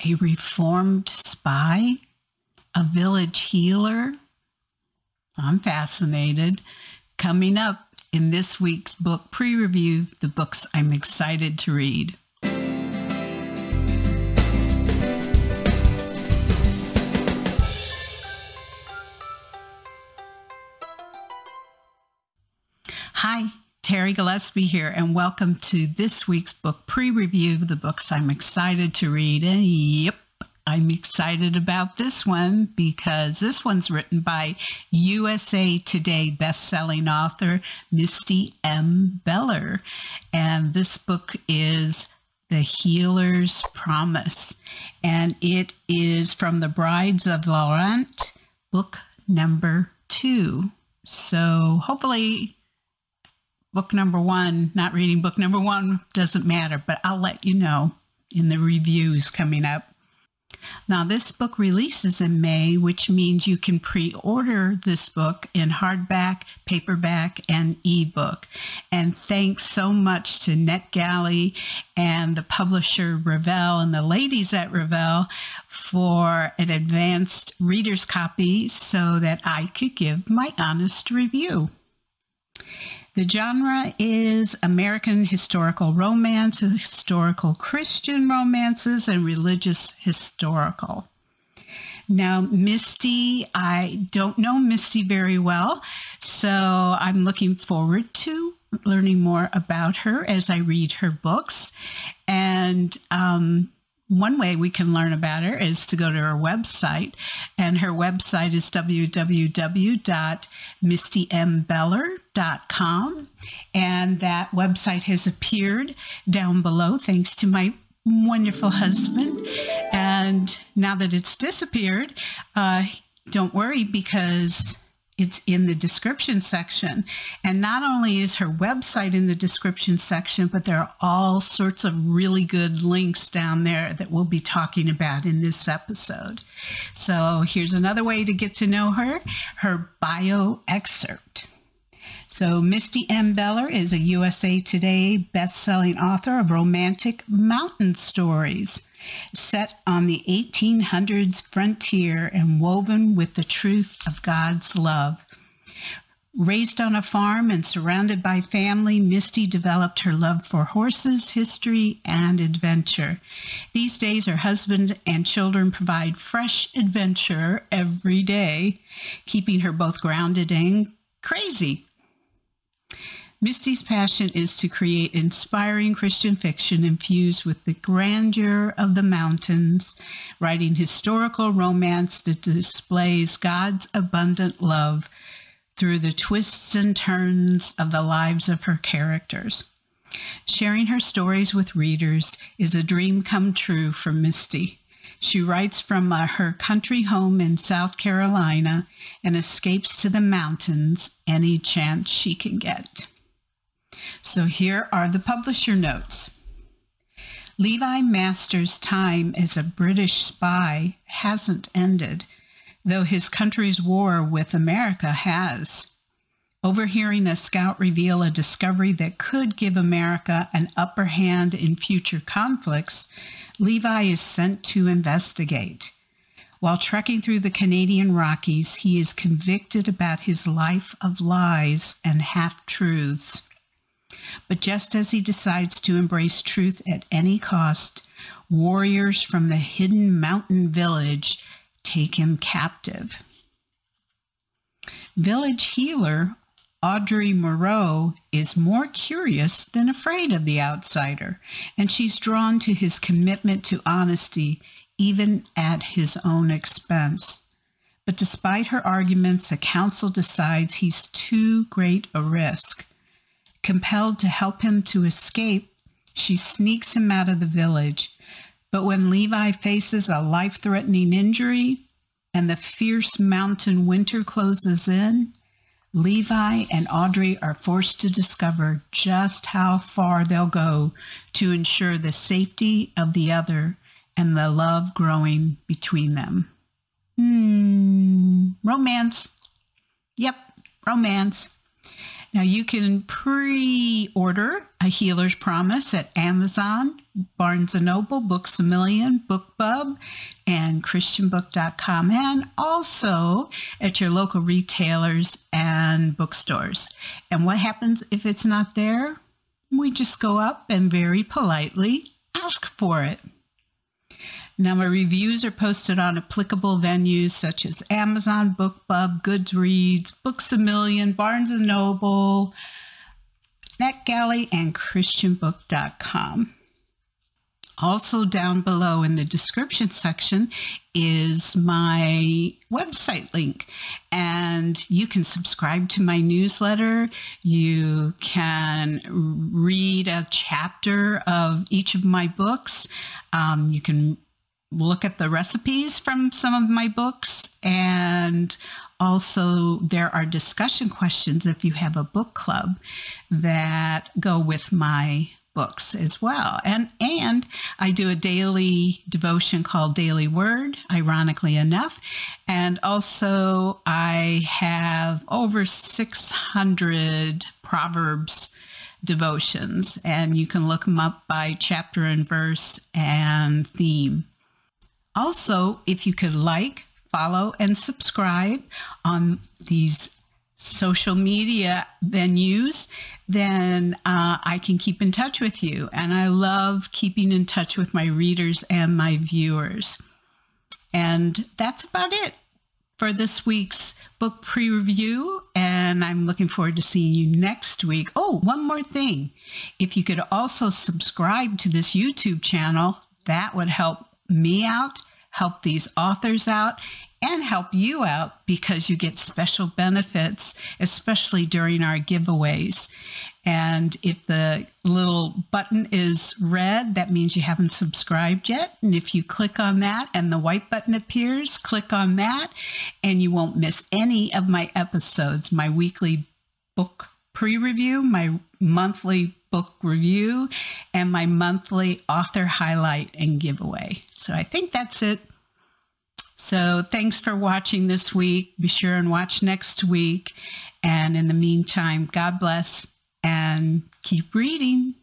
a reformed spy, a village healer. I'm fascinated. Coming up in this week's book pre-review, the books I'm excited to read. Hi, Terri Gillespie here, and welcome to this week's book pre-review, the books I'm excited to read. And yep, I'm excited about this one because this one's written by USA Today bestselling author Misty M. And this book is The Healer's Promise, and it is from The Brides of Laurent, book number 2. So hopefully book number 1, not reading book number 1 doesn't matter, but I'll let you know in the reviews coming up. Now, this book releases in May, which means you can pre-order this book in hardback, paperback, and ebook. And thanks so much to NetGalley and the publisher Revell and the ladies at Revell for an advanced reader's copy so that I could give my honest review. The genre is American historical romance, historical Christian romances, and religious historical. Now, Misty, I don't know Misty very well, so I'm looking forward to learning more about her as I read her books. And one way we can learn about her is to go to her website, and her website is www.mistymbeller.com, and that website has appeared down below thanks to my wonderful husband. And now that it's disappeared, don't worry, because it's in the description section. And not only is her website in the description section, but there are all sorts of really good links down there that we'll be talking about in this episode. So here's another way to get to know her, her bio excerpt. So Misty M. is a USA Today best-selling author of romantic mountain stories set on the 1800s frontier and woven with the truth of God's love. Raised on a farm and surrounded by family, Misty developed her love for horses, history, and adventure. These days, her husband and children provide fresh adventure every day, keeping her both grounded and crazy. Misty's passion is to create inspiring Christian fiction infused with the grandeur of the mountains, writing historical romance that displays God's abundant love through the twists and turns of the lives of her characters. Sharing her stories with readers is a dream come true for Misty. She writes from her country home in South Carolina and escapes to the mountains any chance she can get. So here are the publisher notes. Levi Masters' time as a British spy hasn't ended, though his country's war with America has. Overhearing a scout reveal a discovery that could give America an upper hand in future conflicts, Levi is sent to investigate. While trekking through the Canadian Rockies, he is convicted about his life of lies and half-truths. But just as he decides to embrace truth at any cost, warriors from the hidden mountain village take him captive. Village healer Audrey Moreau is more curious than afraid of the outsider, and she's drawn to his commitment to honesty, even at his own expense. But despite her arguments, the council decides he's too great a risk. Compelled to help him to escape, she sneaks him out of the village. But when Levi faces a life-threatening injury and the fierce mountain winter closes in, Levi and Audrey are forced to discover just how far they'll go to ensure the safety of the other and the love growing between them. Romance. Yep, romance. Now you can pre-order A Healer's Promise at Amazon, Barnes & Noble, Books A Million, BookBub, and christianbook.com, and also at your local retailers and bookstores. And what happens if it's not there? We just go up and very politely ask for it. Now, my reviews are posted on applicable venues such as Amazon, BookBub, Goodreads, Books A Million, Barnes & Noble, NetGalley, and christianbook.com. Also down below in the description section is my website link, and you can subscribe to my newsletter. You can read a chapter of each of my books. You can look at the recipes from some of my books, and also there are discussion questions if you have a book club that go with my books as well. And I do a daily devotion called Daily Word, ironically enough. And also I have over 600 Proverbs devotions, and you can look them up by chapter and verse and theme. Also, if you could like, follow, and subscribe on these social media venues, then I can keep in touch with you. And I love keeping in touch with my readers and my viewers. And that's about it for this week's book pre-review. And I'm looking forward to seeing you next week. Oh, one more thing. If you could also subscribe to this YouTube channel, that would help me out, help these authors out, and help you out, because you get special benefits, especially during our giveaways. And if the little button is red, that means you haven't subscribed yet. And if you click on that and the white button appears, click on that, and you won't miss any of my episodes, my weekly book pre-review, my monthly book review, and my monthly author highlight and giveaway. So I think that's it. So thanks for watching this week. Be sure and watch next week. And in the meantime, God bless and keep reading.